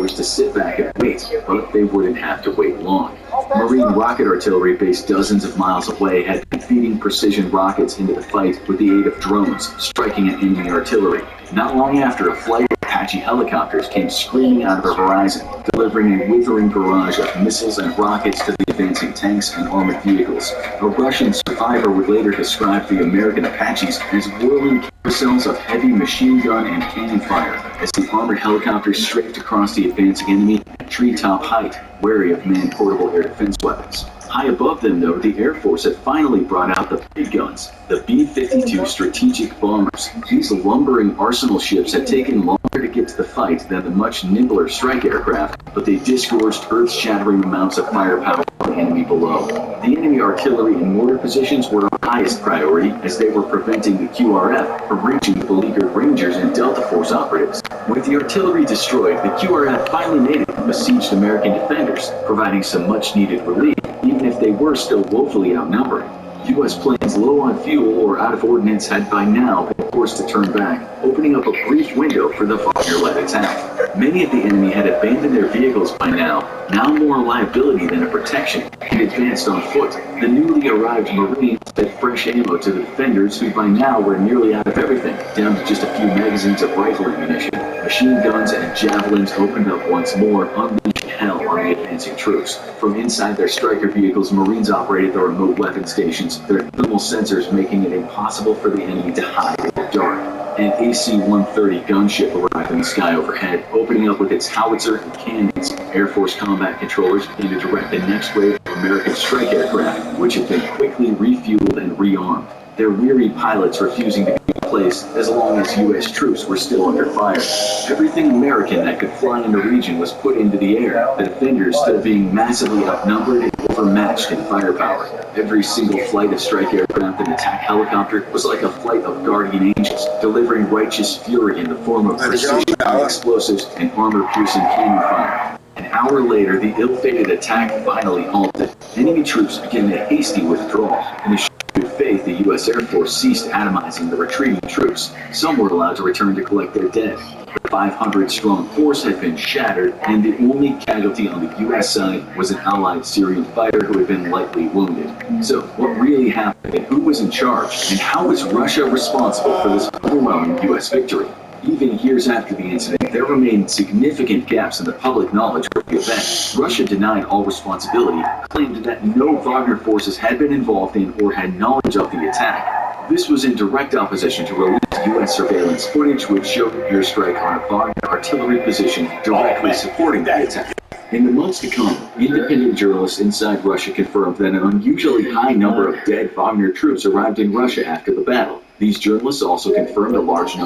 was to sit back and wait, but they wouldn't have to wait long. Marine rocket artillery based dozens of miles away had been feeding precision rockets into the fight with the aid of drones striking at enemy artillery. Not long after, a flight of Apache helicopters came screaming out of the horizon, delivering a withering barrage of missiles and rockets to the advancing tanks and armored vehicles. A Russian survivor would later describe the American Apaches as whirling carousels of heavy machine gun and cannon fire as the armored helicopters strafed across the advancing enemy at treetop height, wary of manned portable air defense weapons. High above them, though, the Air Force had finally brought out the big guns, the B-52 strategic bombers. These lumbering arsenal ships had taken longer to get to the fight than the much nimbler strike aircraft, but they disgorged earth-shattering amounts of firepower on the enemy below. The enemy artillery and mortar positions were of highest priority as they were preventing the QRF from reaching the beleaguered Rangers and Delta Force operatives. With the artillery destroyed, the QRF finally made it and besieged American defenders, providing some much-needed relief, even if they were still woefully outnumbered. U.S. planes low on fuel or out of ordnance had by now been forced to turn back, opening up a brief window for the Wagner-led attack. Many of the enemy had abandoned their vehicles by now more a liability than a protection, and advanced on foot. The newly arrived Marines fed fresh ammo to the defenders who by now were nearly out of everything, down to just a few magazines of rifle ammunition. Machine guns and javelins opened up once more, unleashing hell on the advancing troops. From inside their Stryker vehicles, Marines operated the remote weapon stations, their thermal sensors making it impossible for the enemy to hide in the dark. An AC-130 gunship arrived in the sky overhead, opening up with its howitzer and cannons. Air Force combat controllers began to direct the next wave of American strike aircraft, which had been quickly refueled and rearmed. Their weary pilots refusing to be replaced as long as U.S. troops were still under fire. Everything American that could fly in the region was put into the air, the defenders still being massively outnumbered and overmatched in firepower. Every single flight of strike aircraft and attack helicopter was like a flight of guardian angels, delivering righteous fury in the form of precision explosives and armor-piercing cannon fire. An hour later, the ill-fated attack finally halted. Enemy troops began a hasty withdrawal, and in good faith, the U.S. Air Force ceased atomizing the retreating troops. Some were allowed to return to collect their dead. The 500-strong force had been shattered, and the only casualty on the U.S. side was an allied Syrian fighter who had been lightly wounded. So, what really happened, and who was in charge, and how was Russia responsible for this overwhelming U.S. victory? Even years after the incident, there remained significant gaps in the public knowledge of the event. Russia denied all responsibility, claimed that no Wagner forces had been involved in or had knowledge of the attack. This was in direct opposition to released U.S. surveillance footage which showed airstrike on a Wagner artillery position directly supporting the attack. In the months to come, independent journalists inside Russia confirmed that an unusually high number of dead Wagner troops arrived in Russia after the battle. These journalists also confirmed a large number